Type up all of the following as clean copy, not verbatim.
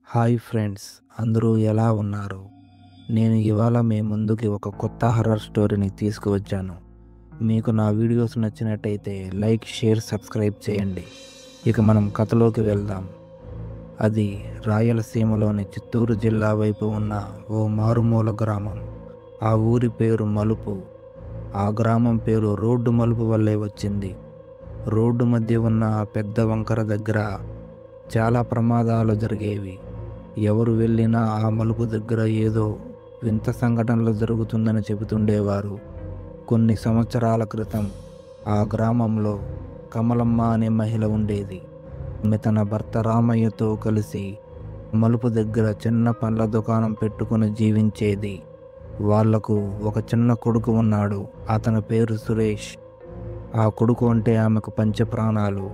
Hi friends, అందరూ ఎలా ఉన్నారు? నేను ఇవాళ మీ ముందుకి ఒక కొత్త హర్రర్ స్టోరీని తీసుకువచ్చాను. మీకు నా వీడియోస్ నచ్చినట్టయితే లైక్, షేర్, సబ్స్క్రైబ్ చేయండి. ఇక మనం కథలోకి వెళ్దాం. అది రాయలసీమలోని చిత్తూరు జిల్లా వైపు ఉన్న ఓ మారుమూల గ్రామం. ఆ ఊరి పేరు మలుపు. ఆ గ్రామం పేరు రోడ్డు మలుపు వల్లే వచ్చింది. రోడ్డు మధ్య ఉన్న ఆ పెద్ద వంకర దగ్గర చాలా ప్రమాదాలు జరిగేవి. ఎవరు వెళ్ళినా ఆ మలుపు దగ్గర ఏదో వింత సంఘటనలు జరుగుతుందని చెబుతుండేవారు. కొన్ని సంవత్సరాల క్రితం ఆ గ్రామంలో కమలమ్మ అనే మహిళ ఉండేది. ఆమె తన భర్త రామయ్యతో కలిసి మలుపు దగ్గర చిన్న పండ్ల దుకాణం పెట్టుకుని జీవించేది. వాళ్లకు ఒక చిన్న కొడుకు ఉన్నాడు. అతని పేరు సురేష్. ఆ కొడుకు అంటే ఆమెకు పంచప్రాణాలు.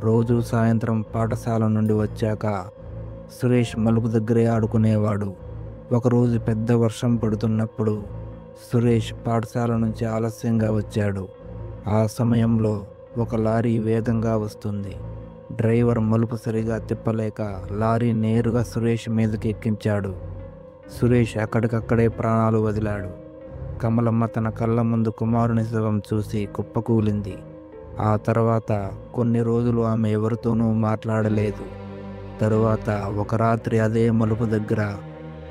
రోజు సాయంత్రం పాఠశాల నుండి వచ్చాక సురేష్ మలుపు దగ్గరే ఆడుకునేవాడు. ఒకరోజు పెద్ద వర్షం పడుతున్నప్పుడు సురేష్ పాఠశాల నుంచి ఆలస్యంగా వచ్చాడు. ఆ సమయంలో ఒక లారీ వేగంగా వస్తుంది. డ్రైవర్ మలుపు సరిగా తిప్పలేక లారీ నేరుగా సురేష్ మీదకి ఎక్కించాడు. సురేష్ అక్కడికక్కడే ప్రాణాలు వదిలాడు. కమలమ్మ తన కళ్ళ ముందు కుమారుని శవం చూసి కుప్పకూలింది. ఆ తర్వాత కొన్ని రోజులు ఆమె ఎవరితోనూ మాట్లాడలేదు. తరువాత ఒక రాత్రి అదే మలుపు దగ్గర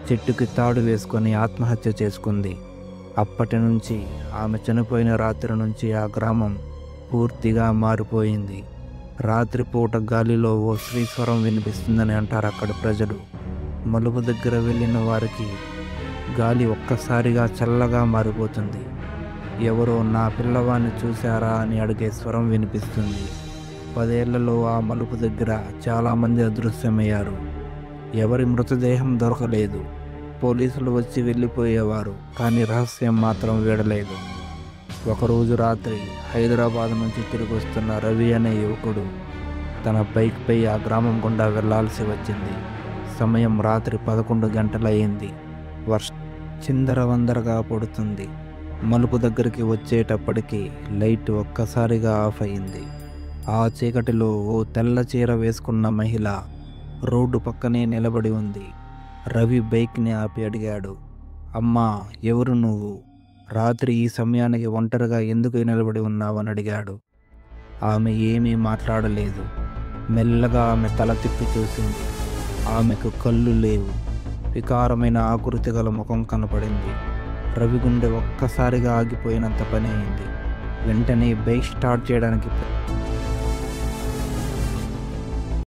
చెట్టుకి తాడు వేసుకొని ఆత్మహత్య చేసుకుంది. అప్పటి నుంచి ఆమె చనిపోయిన రాత్రి నుంచి ఆ గ్రామం పూర్తిగా మారిపోయింది. రాత్రిపూట గాలిలో ఓ శ్రీస్వరం వినిపిస్తుందని అంటారు అక్కడి ప్రజలు. మలుపు దగ్గర వెళ్ళిన వారికి గాలి ఒక్కసారిగా చల్లగా మారిపోతుంది. ఎవరో నా పిల్లవాడిని చూశారా అని అడిగే స్వరం వినిపిస్తుంది. 10 ఏళ్లలో ఆ మలుపు దగ్గర చాలామంది అదృశ్యమయ్యారు. ఎవరి మృతదేహం దొరకలేదు. పోలీసులు వచ్చి వెళ్ళిపోయేవారు, కానీ రహస్యం మాత్రం వీడలేదు. ఒకరోజు రాత్రి హైదరాబాద్ నుంచి తిరిగి వస్తున్న రవి అనే యువకుడు తన బైక్పై ఆ గ్రామం గుండా వెళ్లాల్సి వచ్చింది. సమయం రాత్రి 11 గంటలయ్యింది. వర్షం చిందరవందరగా పడుతుంది. మలుపు దగ్గరికి వచ్చేటప్పటికి లైట్ ఒక్కసారిగా ఆఫ్ అయింది. ఆ చీకటిలో ఓ తెల్ల చీర వేసుకున్న మహిళ రోడ్డు పక్కనే నిలబడి ఉంది. రవి బైక్ని ఆపి అడిగాడు, అమ్మా, ఎవరు నువ్వు? రాత్రి ఈ సమయానికి ఒంటరిగా ఎందుకు నిలబడి ఉన్నావని అడిగాడు. ఆమె ఏమీ మాట్లాడలేదు. మెల్లగా ఆమె తల తిప్పి చూసింది. ఆమెకు కళ్ళు లేవు. వికారమైన ఆకృతి గల ముఖం కనపడింది. రవి గుండె ఒక్కసారిగా ఆగిపోయినంత పని అయింది. వెంటనే బైక్ స్టార్ట్ చేయడానికి